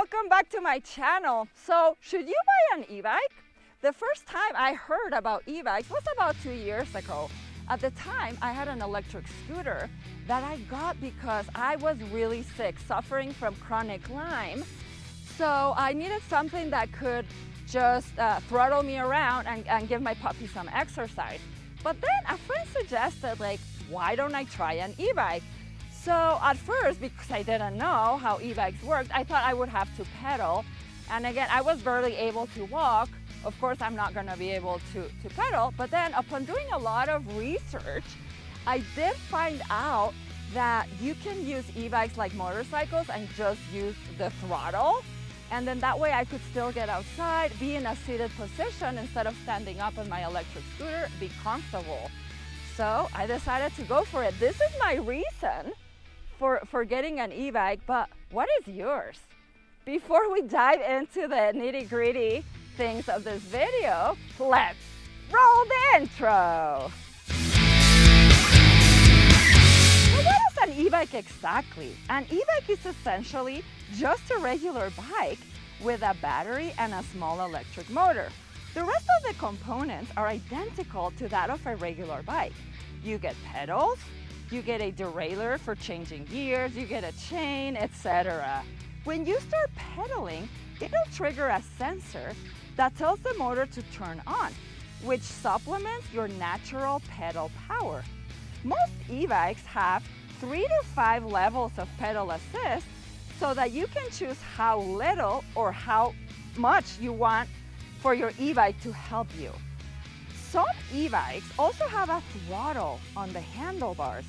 welcome back to my channel. So, should you buy an e-bike? The first time I heard about e-bikes was about 2 years ago. At the time, I had an electric scooter that I got because I was really sick, suffering from chronic Lyme. So I needed something that could just throttle me around and give my puppy some exercise. But then a friend suggested, like, why don't I try an e-bike? So at first, because I didn't know how e-bikes worked, I thought I would have to pedal. And again, I was barely able to walk. Of course, I'm not gonna be able to pedal. But then upon doing a lot of research, I did find out that you can use e-bikes like motorcycles and just use the throttle. And then that way I could still get outside, be in a seated position instead of standing up on my electric scooter, be comfortable. So I decided to go for it. This is my reason for getting an e-bike, but what is yours? Before we dive into the nitty-gritty things of this video, let's roll the intro. So what is an e-bike exactly? An e-bike is essentially just a regular bike with a battery and a small electric motor. The rest of the components are identical to that of a regular bike. You get pedals, you get a derailleur for changing gears, you get a chain, etc. When you start pedaling, it'll trigger a sensor that tells the motor to turn on, which supplements your natural pedal power. Most e-bikes have 3 to 5 levels of pedal assist so that you can choose how little or how much you want for your e-bike to help you. Some e-bikes also have a throttle on the handlebars,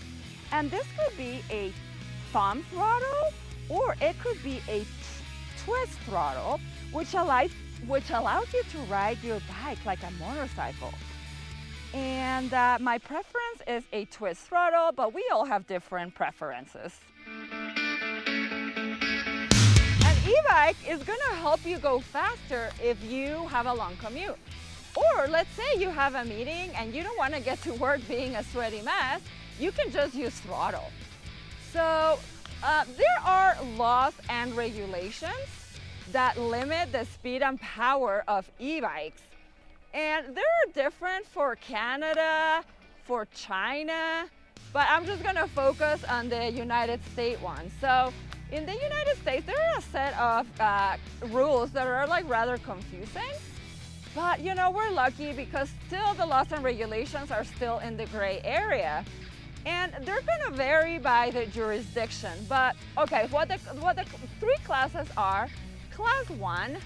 and this could be a thumb throttle or it could be a twist throttle, which allows you to ride your bike like a motorcycle. And my preference is a twist throttle, but we all have different preferences. An e-bike is gonna help you go faster if you have a long commute. Or let's say you have a meeting and you don't wanna get to work being a sweaty mess, you can just use throttle. So there are laws and regulations that limit the speed and power of e-bikes. And they're different for Canada, for China, but I'm just gonna focus on the United States one. So in the United States, there are a set of rules that are like rather confusing. But you know, we're lucky because still the laws and regulations are still in the gray area. And they're gonna vary by the jurisdiction. But okay, what the 3 classes are: Class 1,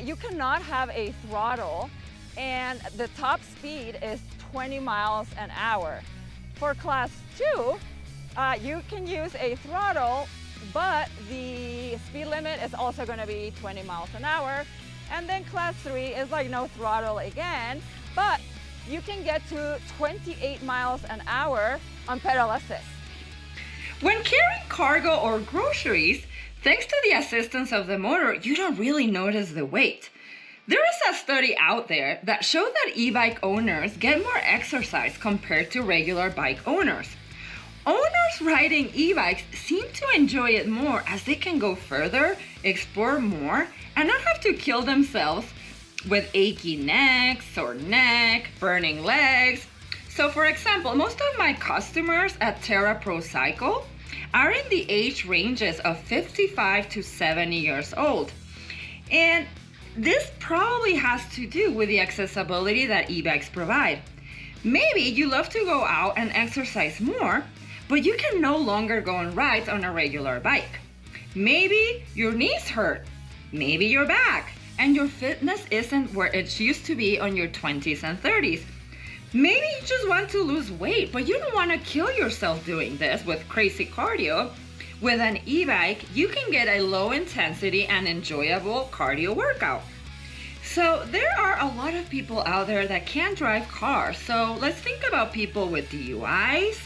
you cannot have a throttle and the top speed is 20 miles an hour. For Class 2, you can use a throttle, but the speed limit is also gonna be 20 miles an hour. And then Class 3 is like no throttle again, but you can get to 28 miles an hour on pedal assist. When carrying cargo or groceries, thanks to the assistance of the motor, you don't really notice the weight. There is a study out there that shows that e-bike owners get more exercise compared to regular bike owners. Owners riding e-bikes seem to enjoy it more as they can go further, explore more, and not have to kill themselves with achy necks, sore neck, burning legs. So for example, most of my customers at Terra Pro Cycle are in the age ranges of 55 to 70 years old. And this probably has to do with the accessibility that e-bikes provide. Maybe you love to go out and exercise more, but you can no longer go on rides on a regular bike. Maybe your knees hurt, maybe your back, and your fitness isn't where it used to be on your 20s and 30s. Maybe you just want to lose weight, but you don't want to kill yourself doing this with crazy cardio. With an e-bike, you can get a low intensity and enjoyable cardio workout. So there are a lot of people out there that can't drive cars. So let's think about people with DUIs,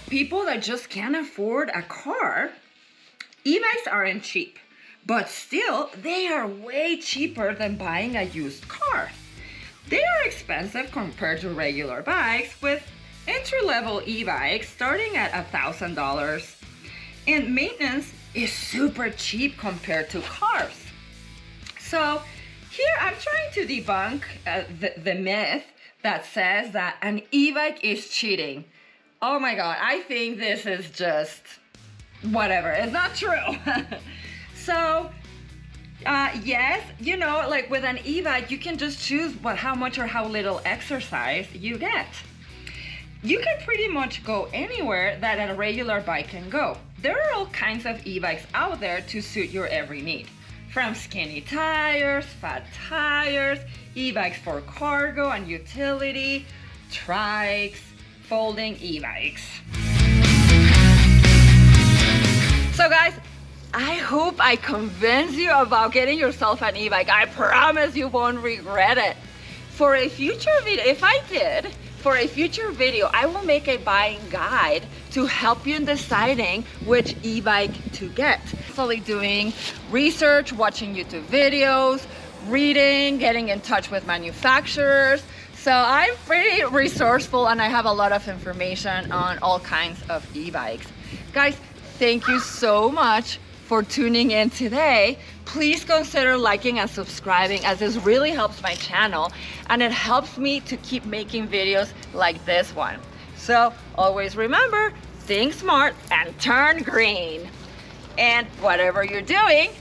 people that just can't afford a car. E-bikes aren't cheap, but still they are way cheaper than buying a used car. They are expensive compared to regular bikes, with entry-level e-bikes starting at $1,000. And maintenance is super cheap compared to cars. So here I'm trying to debunk the myth that says that an e-bike is cheating. Oh my God, I think this is just whatever. It's not true. So yes, you know, like with an e-bike, you can just choose how much or how little exercise you get. You can pretty much go anywhere that a regular bike can go. There are all kinds of e-bikes out there to suit your every need. From skinny tires, fat tires, e-bikes for cargo and utility, trikes, folding e-bikes. So guys, I hope I convince you about getting yourself an e-bike. I promise you won't regret it. For a future video, if I did, for a future video, I will make a buying guide to help you in deciding which e-bike to get. Slowly doing research, watching YouTube videos, reading, getting in touch with manufacturers. So I'm pretty resourceful and I have a lot of information on all kinds of e-bikes. Guys, thank you so much for tuning in today. Please consider liking and subscribing, as this really helps my channel and it helps me to keep making videos like this one. So always remember, think smart and turn green. And whatever you're doing,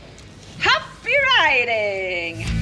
happy riding!